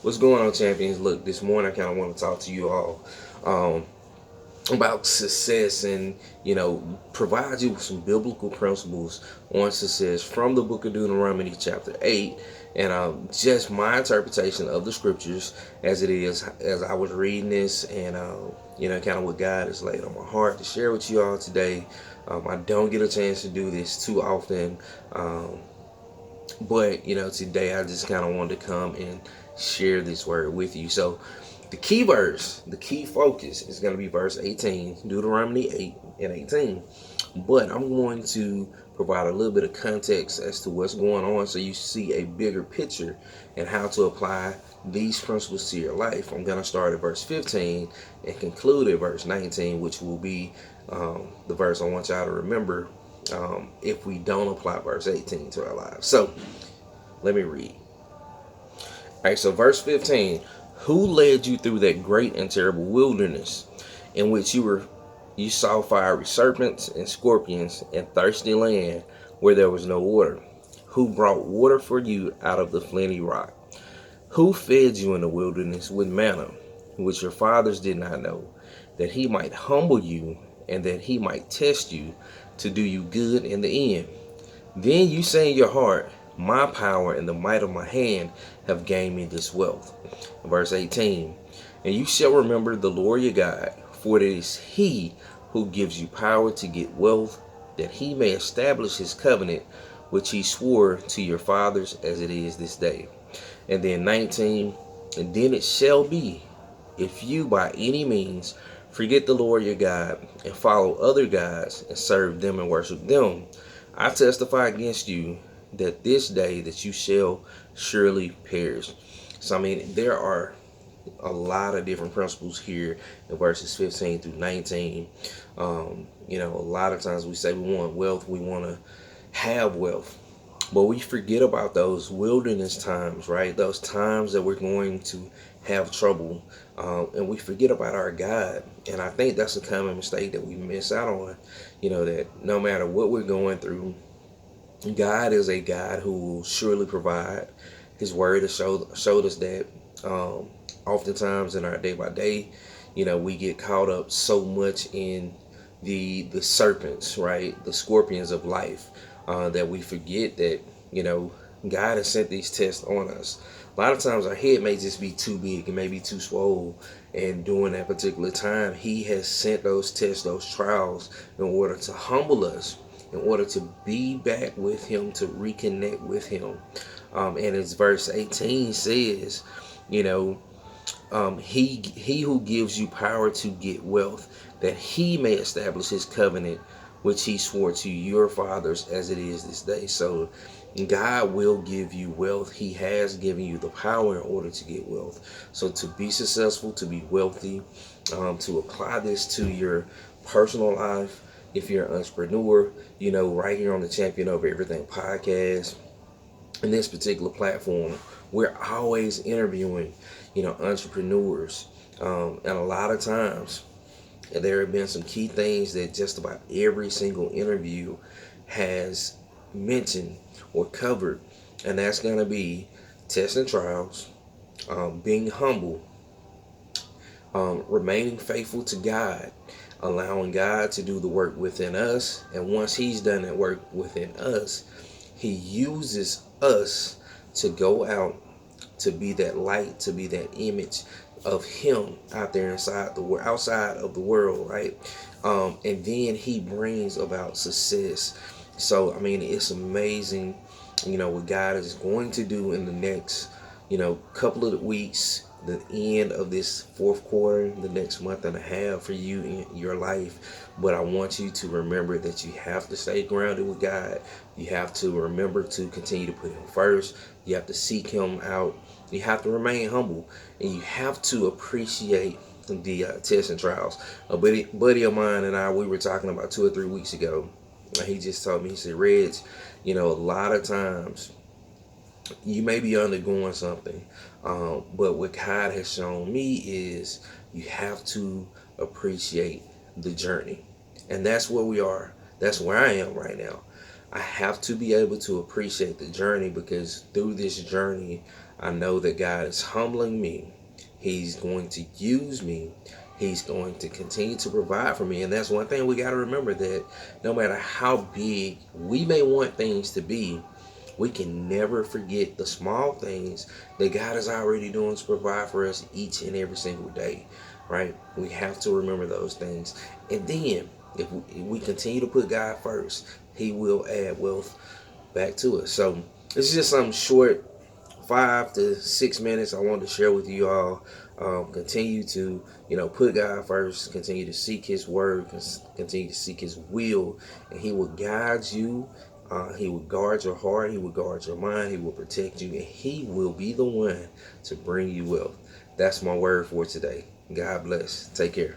What's going on, champions? Look, this morning I kind of want to talk to you all um, about success and, provide you with some biblical principles on success from the book of Deuteronomy, chapter 8, and just my interpretation of the scriptures as it is, as I was reading this, and, kind of what God has laid on my heart to share with you all today. I don't get a chance to do this too often. But today I just kind of wanted to come and share this word with you. So the key verse, the key focus is going to be verse 18, Deuteronomy 8 and 18. But I'm going to provide a little bit of context as to what's going on so you see a bigger picture and how to apply these principles to your life. I'm going to start at verse 15 and conclude at verse 19, which will be the verse I want y'all to remember if we don't apply verse 18 to our lives. So let me read. All right, so verse 15. Who led you through that great and terrible wilderness in which you saw fiery serpents and scorpions and thirsty land where there was no water? Who brought water for you out of the flinty rock? Who fed you in the wilderness with manna, which your fathers did not know, that he might humble you and that he might test you to do you good in the end? Then you say in your heart, my power and the might of my hand have gained me this wealth. Verse 18. And you shall remember the Lord your God, for it is he who gives you power to get wealth, that he may establish his covenant, which he swore to your fathers as it is this day. And then 19. And then it shall be, if you by any means forget the Lord your God and follow other gods and serve them and worship them, I testify against you that this day that you shall surely perish. So there are a lot of different principles here in verses 15 through 19. A lot of times we say we want wealth, we want to have wealth, but we forget about those wilderness times, right? Those times that we're going to have trouble, and we forget about our God. And I think that's a common mistake that we miss out on, that no matter what we're going through, God is a God who will surely provide. His word has showed us that oftentimes in our day by day, we get caught up so much in the serpents, right? The scorpions of life, that we forget that, God has sent these tests on us. A lot of times our head may just be too big and maybe too swole. And during that particular time, he has sent those tests, those trials in order to humble us, in order to be back with him, to reconnect with him. And as verse 18 says, he who gives you power to get wealth, that he may establish his covenant, which he swore to your fathers as it is this day. So God will give you wealth. He has given you the power in order to get wealth. So to be successful, to be wealthy, to apply this to your personal life, if you're an entrepreneur, right here on the Champion Over Everything podcast, in this particular platform, we're always interviewing, entrepreneurs. And a lot of times, there have been some key things that just about every single interview has mentioned or covered. And that's going to be tests and trials, being humble, remaining faithful to God, allowing God to do the work within us. And once he's done that work within us, he uses us to go out, to be that light, to be that image of him out there outside of the world, right? And then he brings about success. So it's amazing, what God is going to do in the next, couple of weeks, the end of this fourth quarter, the next month and a half for you in your life. But I want you to remember that you have to stay grounded with God. You have to remember to continue to put him first. You have to seek him out. You have to remain humble, and you have to appreciate the tests and trials. A buddy of mine and I, we were talking about 2 or 3 weeks ago. And he just told me, he said, Reg, a lot of times you may be undergoing something, but what God has shown me is you have to appreciate the journey. And that's where we are. That's where I am right now. I have to be able to appreciate the journey, because through this journey, I know that God is humbling me. He's going to use me. He's going to continue to provide for me. And that's one thing we got to remember, that no matter how big we may want things to be, we can never forget the small things that God is already doing to provide for us each and every single day, right? We have to remember those things. And then, if we continue to put God first, He will add wealth back to us. So, this is just some short 5 to 6 minutes I wanted to share with you all. Continue to, put God first. Continue to seek His word. Continue to seek His will, and He will guide you. He will guard your heart. He will guard your mind. He will protect you, and He will be the one to bring you wealth. That's my word for today. God bless. Take care.